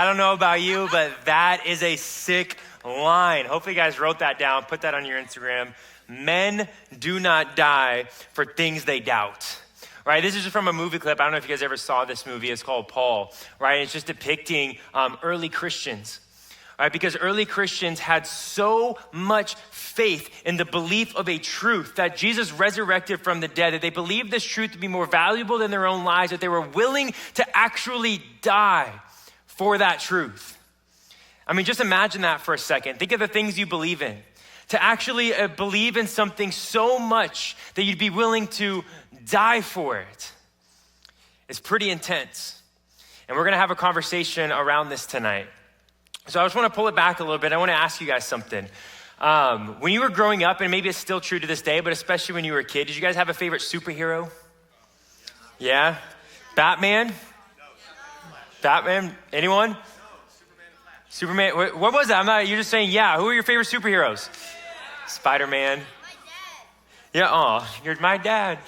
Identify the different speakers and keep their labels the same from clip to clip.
Speaker 1: I don't know about you, but that is a sick line. Hopefully you guys wrote that down, put that on your Instagram. Men do not die for things they doubt. Right, this is just from a movie clip. I don't know if you guys ever saw this movie. It's called Paul, right? It's just depicting early Christians, right? Because early Christians had so much faith in the belief of a truth that Jesus resurrected from the dead, that they believed this truth to be more valuable than their own lives, that they were willing to actually die for that truth. I mean, just imagine that for a second. Think of the things you believe in. To actually believe in something so much that you'd be willing to die for it. It's pretty intense. And we're gonna have a conversation around this tonight. So I just wanna pull it back a little bit. I wanna ask you guys something. When you were growing up, and maybe it's still true to this day, but especially when you were a kid, did you guys have a favorite superhero? Yeah? Batman? Batman? Anyone? Superman? What was that? You're just saying, yeah. Who are your favorite superheroes? Spider-Man. My dad. Yeah, you're my dad.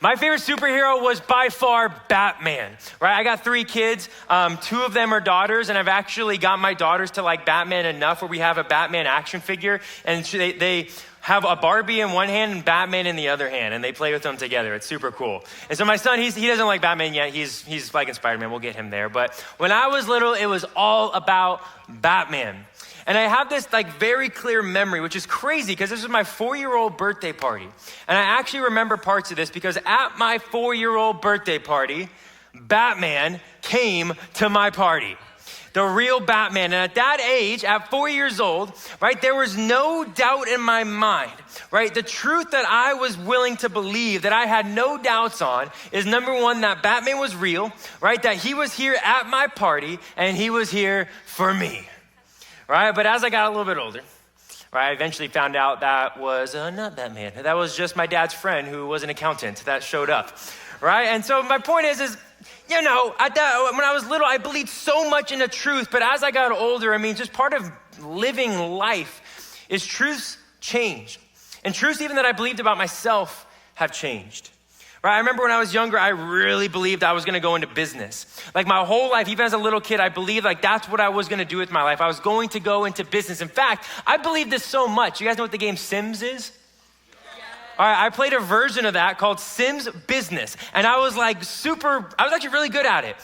Speaker 1: My favorite superhero was by far Batman, right? I got 3 kids. 2 of them are daughters, and I've actually got my daughters to like Batman enough where we have a Batman action figure, and they have a Barbie in one hand and Batman in the other hand, and they play with them together. It's super cool. And so my son, he doesn't like Batman yet. He's liking Spider-Man. We'll get him there. But when I was little, it was all about Batman. And I have this like very clear memory, which is crazy because this was my 4-year-old birthday party. And I actually remember parts of this because at my 4-year-old birthday party, Batman came to my party. The real Batman. And at that age, at 4 years old, right, there was no doubt in my mind, right? The truth that I was willing to believe, that I had no doubts on, is number one, that Batman was real, right? That he was here at my party and he was here for me. Right, but as I got a little bit older, right, I eventually found out that was not Batman. That was just my dad's friend who was an accountant that showed up, right? And so my point is, you know, when I was little, I believed so much in the truth, but as I got older, I mean, just part of living life is truths change. And truths even that I believed about myself have changed. Right? I remember when I was younger, I really believed I was gonna go into business. Like my whole life, even as a little kid, I believed like that's what I was gonna do with my life. I was going to go into business. In fact, I believed this so much. You guys know what the game Sims is? Yeah. All right, I played a version of that called Sims Business. And I was actually really good at it.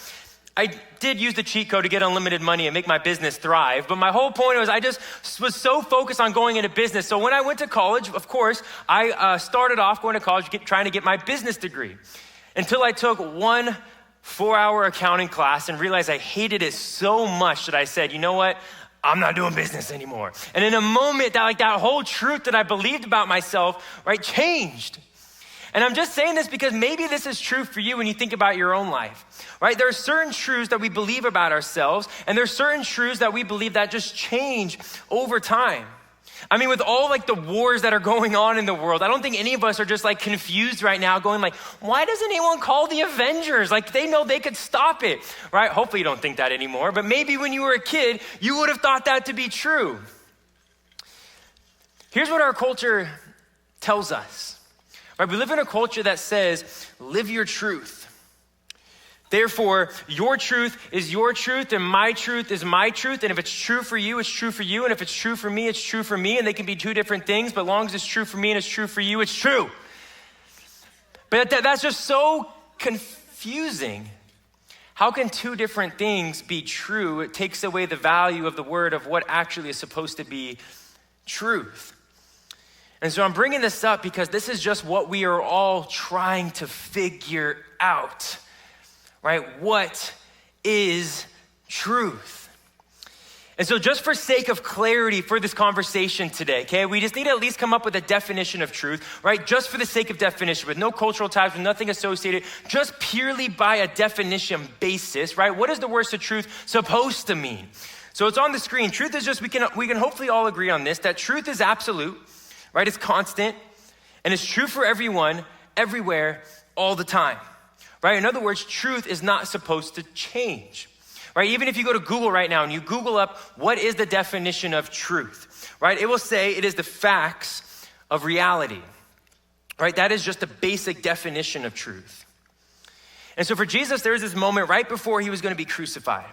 Speaker 1: I did use the cheat code to get unlimited money and make my business thrive. But my whole point was I just was so focused on going into business. So when I went to college, of course, I started off going to college trying to get my business degree until I took one 4-hour accounting class and realized I hated it so much that I said, you know what? I'm not doing business anymore. And in a moment that whole truth that I believed about myself, right, changed. And I'm just saying this because maybe this is true for you when you think about your own life, right? There are certain truths that we believe about ourselves, and there's certain truths that we believe that just change over time. I mean, with all like the wars that are going on in the world, I don't think any of us are just like confused right now going like, why doesn't anyone call the Avengers? Like they know they could stop it, right? Hopefully you don't think that anymore, but maybe when you were a kid, you would have thought that to be true. Here's what our culture tells us. Right, we live in a culture that says, live your truth. Therefore, your truth is your truth and my truth is my truth. And if it's true for you, it's true for you. And if it's true for me, it's true for me. And they can be 2 different things, but as long as it's true for me and it's true for you, it's true. But that's just so confusing. How can 2 different things be true? It takes away the value of the word of what actually is supposed to be truth. And so I'm bringing this up because this is just what we are all trying to figure out, right? What is truth? And so just for sake of clarity for this conversation today, okay, we just need to at least come up with a definition of truth, right? Just for the sake of definition, with no cultural ties, with nothing associated, just purely by a definition basis, right? What is the word of truth supposed to mean? So it's on the screen. Truth is just, we can hopefully all agree on this, that truth is absolute, right? It's constant, and it's true for everyone, everywhere, all the time, right? In other words, truth is not supposed to change, right? Even if you go to Google right now and you Google up, what is the definition of truth, right? It will say it is the facts of reality, right? That is just the basic definition of truth. And so for Jesus, there is this moment right before he was going to be crucified,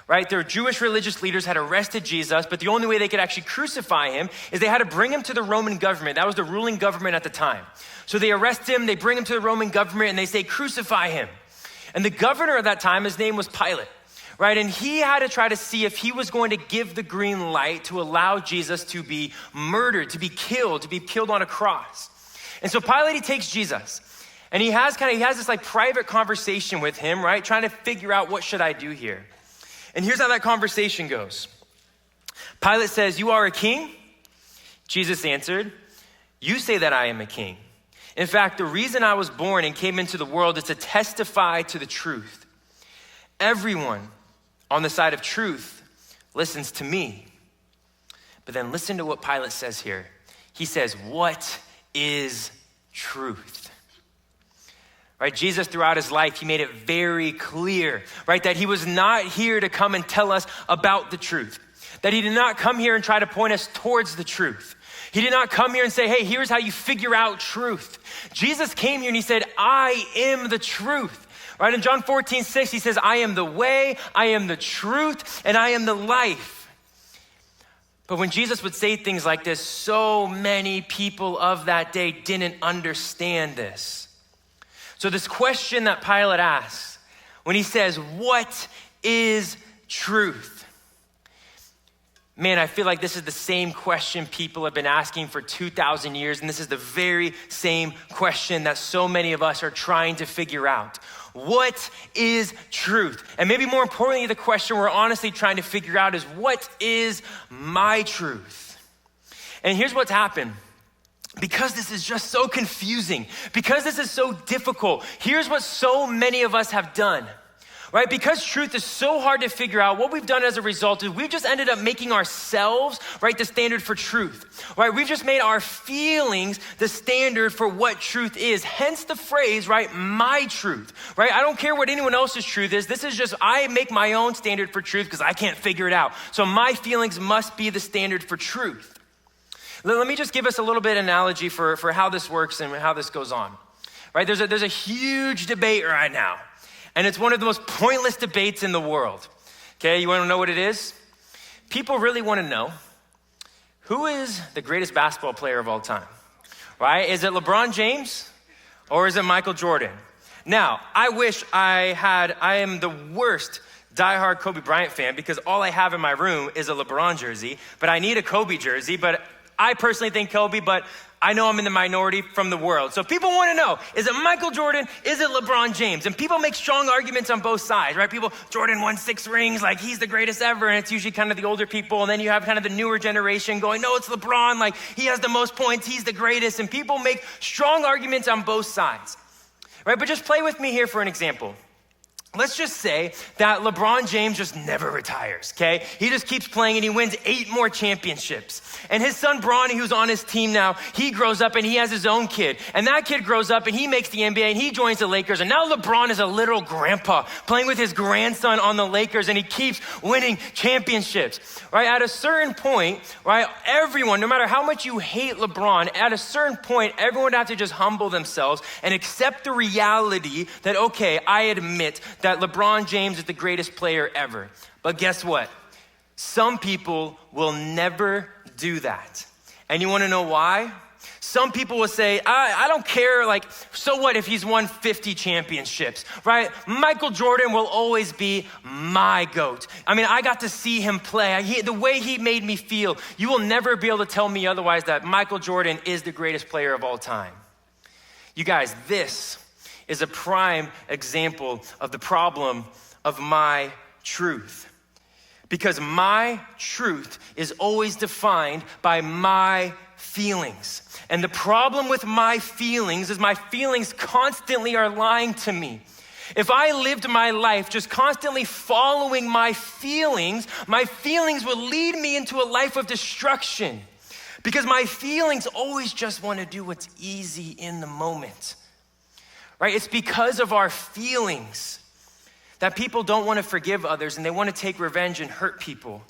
Speaker 1: right? Their Jewish religious leaders had arrested Jesus, but the only way they could actually crucify him is they had to bring him to the Roman government. That was the ruling government at the time. So they arrest him, they bring him to the Roman government, and they say, crucify him. And the governor of that time, his name was Pilate, right? And he had to try to see if he was going to give the green light to allow Jesus to be murdered, to be killed on a cross. And so Pilate, he takes Jesus, and he has this like private conversation with him, right? Trying to figure out, what should I do here? And here's how that conversation goes. Pilate says, you are a king? Jesus answered, you say that I am a king. In fact, the reason I was born and came into the world is to testify to the truth. Everyone on the side of truth listens to me. But then listen to what Pilate says here. He says, what is truth? Right? Jesus, throughout his life, he made it very clear, right, that he was not here to come and tell us about the truth. That he did not come here and try to point us towards the truth. He did not come here and say, hey, here's how you figure out truth. Jesus came here and he said, I am the truth. Right? In John 14:6, he says, I am the way, I am the truth, and I am the life. But when Jesus would say things like this, so many people of that day didn't understand this. So this question that Pilate asks, when he says, what is truth? Man, I feel like this is the same question people have been asking for 2,000 years, and this is the very same question that so many of us are trying to figure out. What is truth? And maybe more importantly, the question we're honestly trying to figure out is, what is my truth? And here's what's happened. Because this is just so confusing, because this is so difficult, here's what so many of us have done. Right? Because truth is so hard to figure out, what we've done as a result is we've just ended up making ourselves, right, the standard for truth. Right? We've just made our feelings the standard for what truth is. Hence the phrase, right, my truth. Right? I don't care what anyone else's truth is. This is just, I make my own standard for truth because I can't figure it out. So my feelings must be the standard for truth. Let me just give us a little bit of analogy for how this works and how this goes on. Right? There's a huge debate right now. And it's one of the most pointless debates in the world. Okay, you wanna know what it is? People really wanna know, who is the greatest basketball player of all time, right? Is it LeBron James or is it Michael Jordan? Now, I am the worst diehard Kobe Bryant fan because all I have in my room is a LeBron jersey, but I need a Kobe jersey, but I personally think Kobe, but I know I'm in the minority from the world. So people want to know, is it Michael Jordan? Is it LeBron James? And people make strong arguments on both sides, right? Jordan won 6 rings, like he's the greatest ever. And it's usually kind of the older people. And then you have kind of the newer generation going, no, it's LeBron. Like he has the most points. He's the greatest. And people make strong arguments on both sides, right? But just play with me here for an example. Let's just say that LeBron James just never retires, okay? He just keeps playing and he wins 8 more championships. And his son Bronny, who's on his team now, he grows up and he has his own kid. And that kid grows up and he makes the NBA and he joins the Lakers. And now LeBron is a literal grandpa playing with his grandson on the Lakers and he keeps winning championships, right? At a certain point, right, everyone, no matter how much you hate LeBron, at a certain point, everyone would have to just humble themselves and accept the reality that, okay, I admit that LeBron James is the greatest player ever. But guess what? Some people will never do that. And you wanna know why? Some people will say, I don't care, like, so what if he's won 50 championships, right? Michael Jordan will always be my GOAT. I mean, I got to see him play. The way he made me feel, you will never be able to tell me otherwise that Michael Jordan is the greatest player of all time. You guys, this is a prime example of the problem of my truth. Because my truth is always defined by my feelings. And the problem with my feelings is my feelings constantly are lying to me. If I lived my life just constantly following my feelings will lead me into a life of destruction. Because my feelings always just want to do what's easy in the moment. Right? It's because of our feelings that people don't want to forgive others and they want to take revenge and hurt people.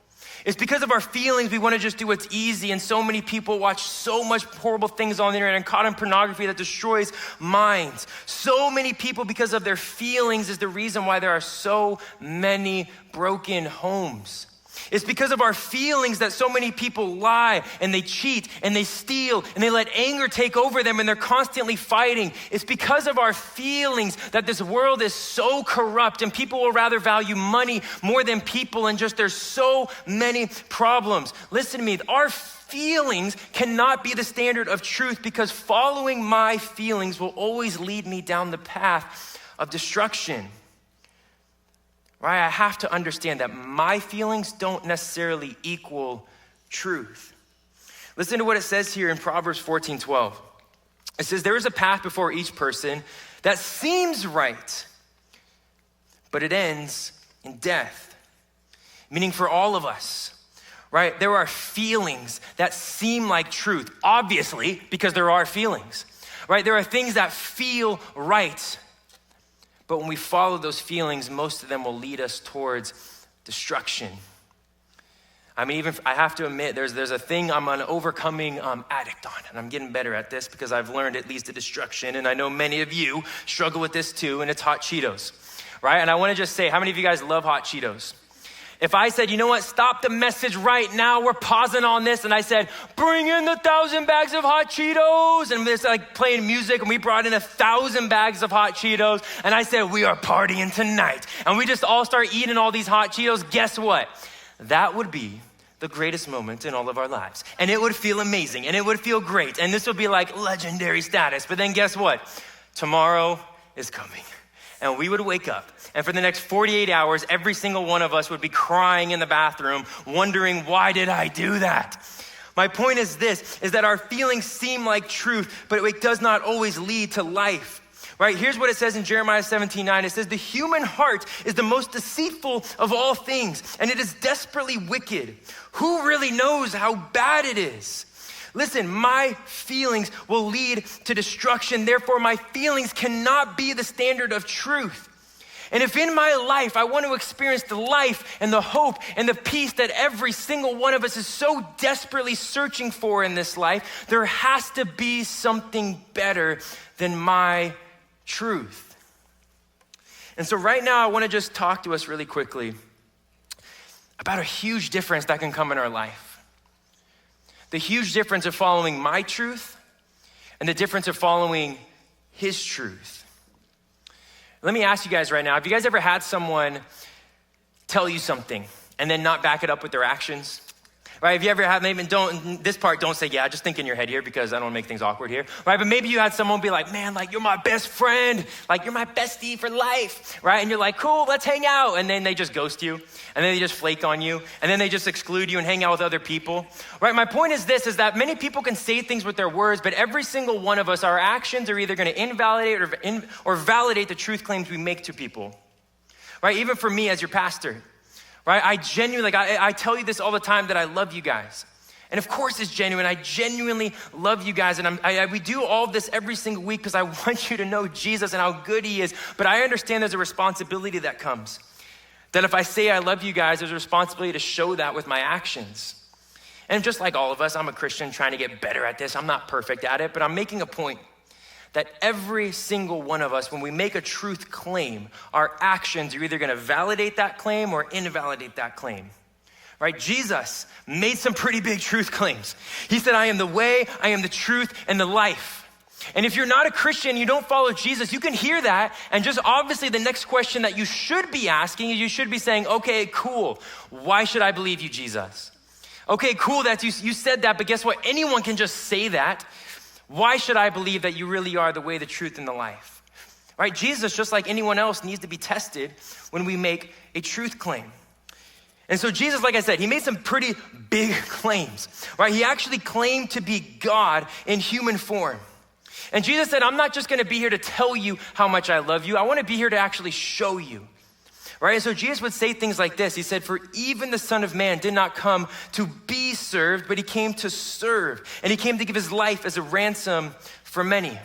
Speaker 1: It's because of our feelings we want to just do what's easy, and so many people watch so much horrible things on the internet and caught in pornography that destroys minds. So many people, because of their feelings, is the reason why there are so many broken homes. It's because of our feelings that so many people lie and they cheat and they steal and they let anger take over them and they're constantly fighting. It's because of our feelings that this world is so corrupt and people will rather value money more than people, and just there's so many problems. Listen to me, our feelings cannot be the standard of truth, because following my feelings will always lead me down the path of destruction. Right? I have to understand that my feelings don't necessarily equal truth. Listen to what it says here in Proverbs 14:12. It says, there is a path before each person that seems right, but it ends in death. Meaning for all of us, right? There are feelings that seem like truth, obviously, because there are feelings, right? There are things that feel right. But when we follow those feelings, most of them will lead us towards destruction. I mean, I have to admit, there's a thing I'm an overcoming addict on, and I'm getting better at this because I've learned it leads to destruction, and I know many of you struggle with this too, and it's hot Cheetos, right? And I want to just say, how many of you guys love hot Cheetos? If I said, you know what, stop the message right now, we're pausing on this, and I said, bring in the 1,000 bags of hot Cheetos, and it's like playing music, and we brought in 1,000 bags of hot Cheetos, and I said, we are partying tonight, and we just all start eating all these hot Cheetos, guess what? That would be the greatest moment in all of our lives, and it would feel amazing, and it would feel great, and this would be like legendary status. But then guess what? Tomorrow is coming. And we would wake up, and for the next 48 hours, every single one of us would be crying in the bathroom, wondering, why did I do that? My point is this, is that our feelings seem like truth, but it does not always lead to life, right? Here's what it says in Jeremiah 17:9. It says, the human heart is the most deceitful of all things, and it is desperately wicked. Who really knows how bad it is? Listen, my feelings will lead to destruction. Therefore, my feelings cannot be the standard of truth. And if in my life I want to experience the life and the hope and the peace that every single one of us is so desperately searching for in this life, there has to be something better than my truth. And so right now, I want to just talk to us really quickly about a huge difference that can come in our life. The huge difference of following my truth and the difference of following his truth. Let me ask you guys right now, have you guys ever had someone tell you something and then not back it up with their actions? Right, have you ever had, maybe don't say yeah, just think in your head here because I don't want to make things awkward here, right? But maybe you had someone be like, man, like you're my best friend, like you're my bestie for life, right? And you're like, cool, let's hang out. And then they just ghost you, and then they just flake on you, and then they just exclude you and hang out with other people, right? My point is this, is that many people can say things with their words, but every single one of us, our actions are either going to invalidate or validate the truth claims we make to people, right? Even for me as your pastor. Right? I genuinely, I tell you this all the time that I love you guys. And of course it's genuine. I genuinely love you guys. And we do all of this every single week because I want you to know Jesus and how good he is. But I understand there's a responsibility that comes. That if I say I love you guys, there's a responsibility to show that with my actions. And just like all of us, I'm a Christian trying to get better at this. I'm not perfect at it, but I'm making a point that every single one of us, when we make a truth claim, our actions are either gonna validate that claim or invalidate that claim, right? Jesus made some pretty big truth claims. He said, I am the way, I am the truth, and the life. And if you're not a Christian, you don't follow Jesus, you can hear that, and just obviously the next question that you should be asking is you should be saying, okay, cool, why should I believe you, Jesus? Okay, cool that you said that, but guess what? Anyone can just say that. Why should I believe that you really are the way, the truth, and the life? Right? Jesus, just like anyone else, needs to be tested when we make a truth claim. And so Jesus, like I said, he made some pretty big claims, right? He actually claimed to be God in human form. And Jesus said, I'm not just gonna be here to tell you how much I love you. I wanna be here to actually show you. Right? And so Jesus would say things like this. He said, for even the Son of Man did not come to be served, but he came to serve. And he came to give his life as a ransom for many.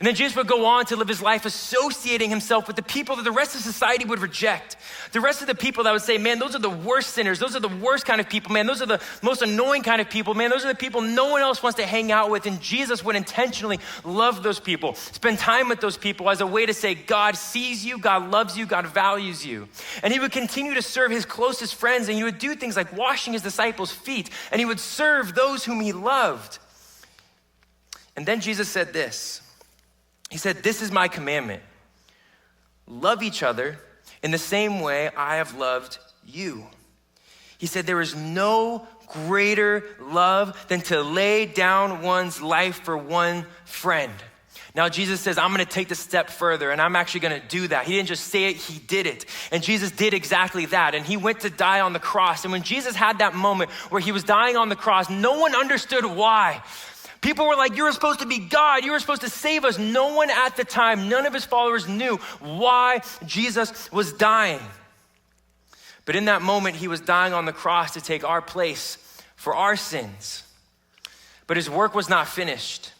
Speaker 1: And then Jesus would go on to live his life associating himself with the people that the rest of society would reject. The rest of the people that would say, man, those are the worst sinners. Those are the worst kind of people, man. Those are the most annoying kind of people, man. Those are the people no one else wants to hang out with. And Jesus would intentionally love those people, spend time with those people as a way to say, God sees you, God loves you, God values you. And he would continue to serve his closest friends, and he would do things like washing his disciples' feet, and he would serve those whom he loved. And then Jesus said this. He said, this is my commandment. Love each other in the same way I have loved you. He said, there is no greater love than to lay down one's life for one friend. Now Jesus says, I'm gonna take the step further, and I'm actually gonna do that. He didn't just say it, he did it. And Jesus did exactly that, and he went to die on the cross. And when Jesus had that moment where he was dying on the cross, no one understood why. People were like, you were supposed to be God. You were supposed to save us. No one at the time, none of his followers knew why Jesus was dying. But in that moment, he was dying on the cross to take our place for our sins. But his work was not finished,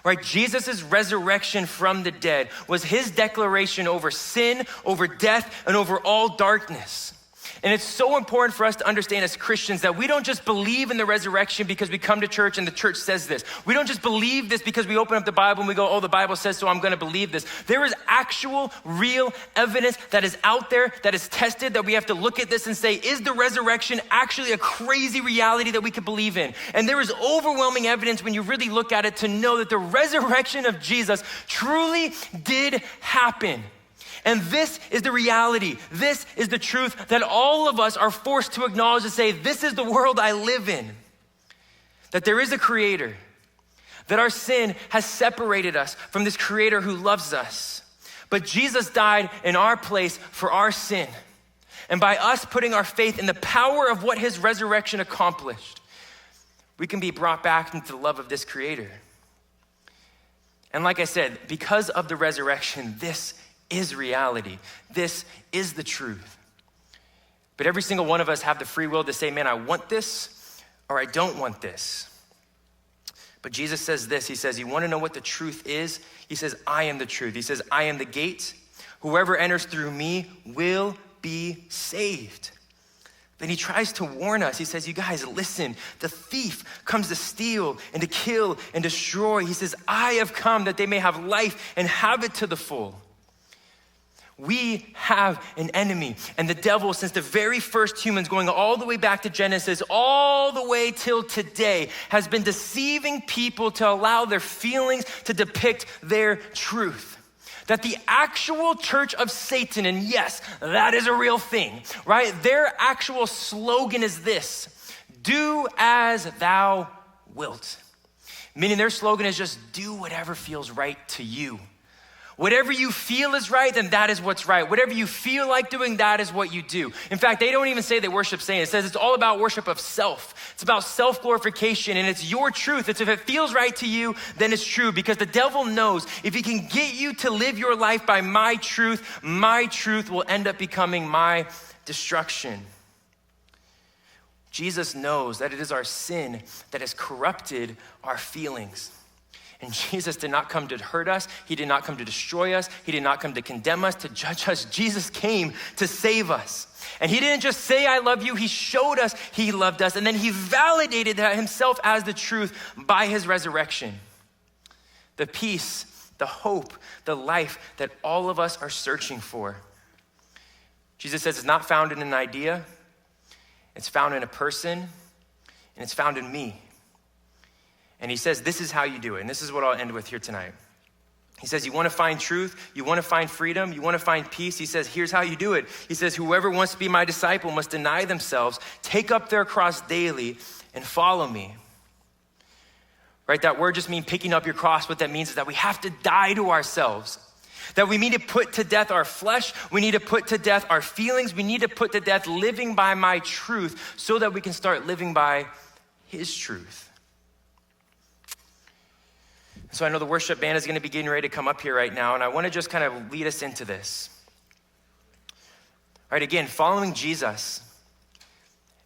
Speaker 1: right? Jesus' resurrection from the dead was his declaration over sin, over death, and over all darkness. And it's so important for us to understand as Christians that we don't just believe in the resurrection because we come to church and the church says this. We don't just believe this because we open up the Bible and we go, oh, the Bible says so, I'm gonna believe this. There is actual, real evidence that is out there, that is tested, that we have to look at this and say, is the resurrection actually a crazy reality that we could believe in? And there is overwhelming evidence when you really look at it to know that the resurrection of Jesus truly did happen. And this is the reality. This is the truth that all of us are forced to acknowledge and say, this is the world I live in. That there is a creator, that our sin has separated us from this creator who loves us. But Jesus died in our place for our sin. And by us putting our faith in the power of what his resurrection accomplished, we can be brought back into the love of this creator. And like I said, because of the resurrection, this is reality. This is the truth. But every single one of us have the free will to say, man, I want this or I don't want this. But Jesus says this, he says, you wanna know what the truth is? He says, I am the truth. He says, I am the gate. Whoever enters through me will be saved. Then he tries to warn us. He says, you guys, listen, the thief comes to steal and to kill and destroy. He says, I have come that they may have life and have it to the full. We have an enemy, and the devil, since the very first humans, going all the way back to Genesis, all the way till today, has been deceiving people to allow their feelings to depict their truth. That the actual church of Satan, and yes, that is a real thing, right? Their actual slogan is this: do as thou wilt. Meaning their slogan is just do whatever feels right to you. Whatever you feel is right, then that is what's right. Whatever you feel like doing, that is what you do. In fact, they don't even say they worship Satan. It says it's all about worship of self. It's about self-glorification, and it's your truth. It's if it feels right to you, then it's true, because the devil knows if he can get you to live your life by my truth will end up becoming my destruction. Jesus knows that it is our sin that has corrupted our feelings. And Jesus did not come to hurt us. He did not come to destroy us. He did not come to condemn us, to judge us. Jesus came to save us. And he didn't just say, I love you. He showed us he loved us. And then he validated that himself as the truth by his resurrection. The peace, the hope, the life that all of us are searching for. Jesus says it's not found in an idea. It's found in a person, and it's found in me. And he says, this is how you do it. And this is what I'll end with here tonight. He says, you wanna find truth, you wanna find freedom, you wanna find peace. He says, here's how you do it. He says, whoever wants to be my disciple must deny themselves, take up their cross daily, and follow me. Right, that word just means picking up your cross. What that means is that we have to die to ourselves. That we need to put to death our flesh, we need to put to death our feelings, we need to put to death living by my truth so that we can start living by his truth. So I know the worship band is gonna be getting ready to come up here right now, and I wanna just kind of lead us into this. All right, again, following Jesus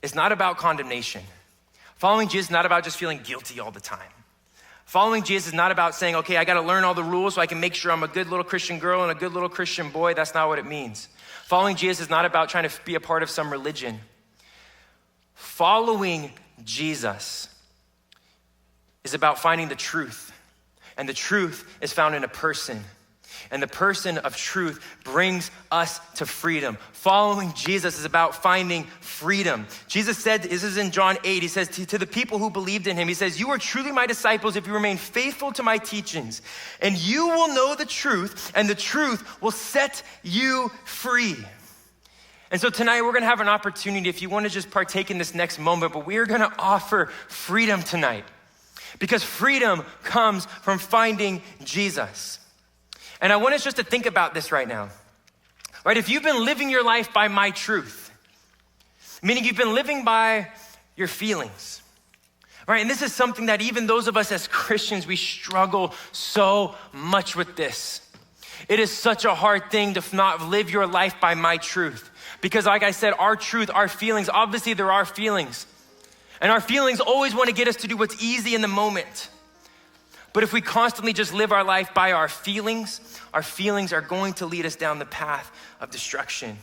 Speaker 1: is not about condemnation. Following Jesus is not about just feeling guilty all the time. Following Jesus is not about saying, okay, I got to learn all the rules so I can make sure I'm a good little Christian girl and a good little Christian boy. That's not what it means. Following Jesus is not about trying to be a part of some religion. Following Jesus is about finding the truth. And the truth is found in a person. And the person of truth brings us to freedom. Following Jesus is about finding freedom. Jesus said, this is in John 8, he says to the people who believed in him, he says, you are truly my disciples if you remain faithful to my teachings. And you will know the truth, and the truth will set you free. And so tonight we're gonna have an opportunity if you wanna just partake in this next moment, but we are gonna offer freedom tonight. Because freedom comes from finding Jesus. And I want us just to think about this right now, right? If you've been living your life by my truth, meaning you've been living by your feelings, right? And this is something that even those of us as Christians, we struggle so much with this. It is such a hard thing to not live your life by my truth. Because like I said, our truth, our feelings, obviously there are feelings. And our feelings always want to get us to do what's easy in the moment. But if we constantly just live our life by our feelings are going to lead us down the path of destruction.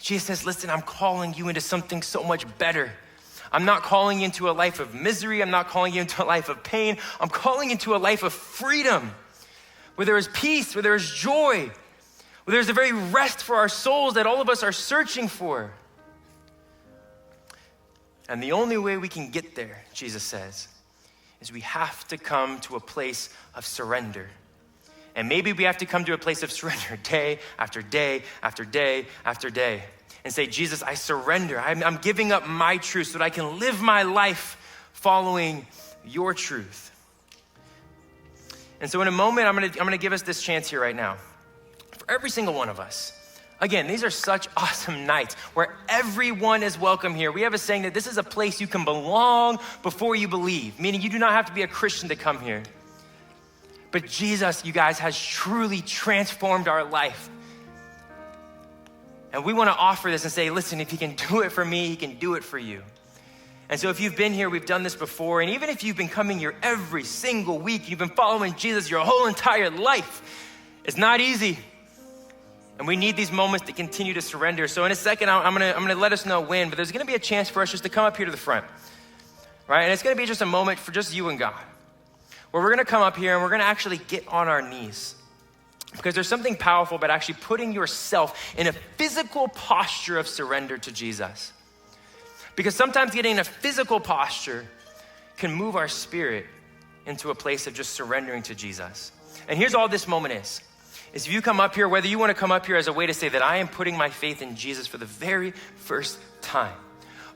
Speaker 1: Jesus says, listen, I'm calling you into something so much better. I'm not calling you into a life of misery. I'm not calling you into a life of pain. I'm calling you into a life of freedom, where there is peace, where there is joy, where there's a very rest for our souls that all of us are searching for. And the only way we can get there, Jesus says, is we have to come to a place of surrender. And maybe we have to come to a place of surrender day after day after day after day and say, Jesus, I surrender. I'm giving up my truth so that I can live my life following your truth. And so in a moment, I'm gonna give us this chance here right now. For every single one of us. Again, these are such awesome nights where everyone is welcome here. We have a saying that this is a place you can belong before you believe, meaning you do not have to be a Christian to come here. But Jesus, you guys, has truly transformed our life. And we want to offer this and say, listen, if he can do it for me, he can do it for you. And so if you've been here, we've done this before, and even if you've been coming here every single week, you've been following Jesus your whole entire life, it's not easy. And we need these moments to continue to surrender. So in a second, I'm gonna let us know when, but there's gonna be a chance for us just to come up here to the front, right? And it's gonna be just a moment for just you and God, where we're gonna come up here and we're gonna actually get on our knees. Because there's something powerful about actually putting yourself in a physical posture of surrender to Jesus. Because sometimes getting in a physical posture can move our spirit into a place of just surrendering to Jesus. And here's all this moment is if you come up here, whether you want to come up here as a way to say that I am putting my faith in Jesus for the very first time,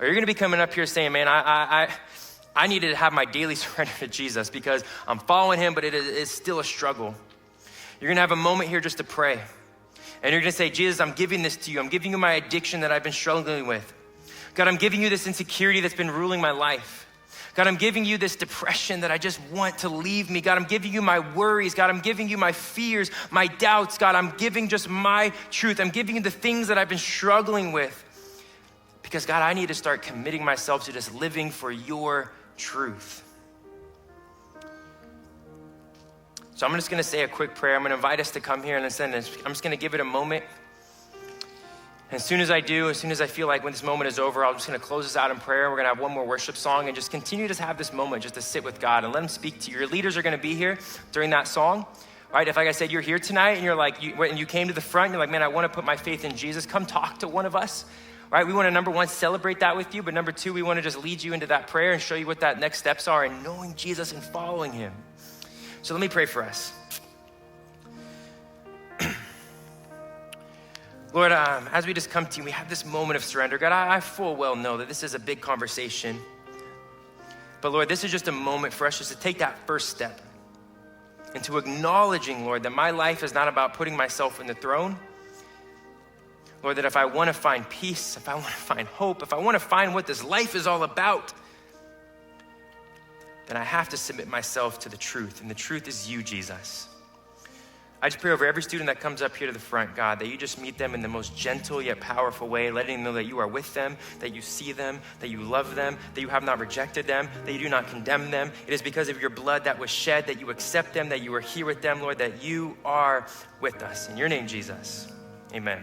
Speaker 1: or you're going to be coming up here saying, man, I needed to have my daily surrender to Jesus because I'm following him, but it is still a struggle. You're going to have a moment here just to pray. And you're going to say, Jesus, I'm giving this to you. I'm giving you my addiction that I've been struggling with. God, I'm giving you this insecurity that's been ruling my life. God, I'm giving you this depression that I just want to leave me. God, I'm giving you my worries. God, I'm giving you my fears, my doubts. God, I'm giving just my truth. I'm giving you the things that I've been struggling with. Because God, I need to start committing myself to just living for your truth. So I'm just gonna say a quick prayer. I'm gonna invite us to come here and listen. I'm just gonna give it a moment. And as soon as I do, as soon as I feel like when this moment is over, I'm just gonna close this out in prayer. We're gonna have one more worship song and just continue to have this moment just to sit with God and let him speak to you. Your leaders are gonna be here during that song, right? If, like I said, you're here tonight and you're like, when you came to the front, you're like, man, I wanna put my faith in Jesus, come talk to one of us, right? We wanna, number one, celebrate that with you, but number two, we wanna just lead you into that prayer and show you what that next steps are in knowing Jesus and following him. So let me pray for us. Lord, as we just come to you, we have this moment of surrender. God, I full well know that this is a big conversation. But Lord, this is just a moment for us just to take that first step into acknowledging, Lord, that my life is not about putting myself in the throne. Lord, that if I want to find peace, if I want to find hope, if I want to find what this life is all about, then I have to submit myself to the truth. And the truth is you, Jesus. I just pray over every student that comes up here to the front, God, that you just meet them in the most gentle yet powerful way, letting them know that you are with them, that you see them, that you love them, that you have not rejected them, that you do not condemn them. It is because of your blood that was shed that you accept them, that you are here with them, Lord, that you are with us. In your name, Jesus, amen.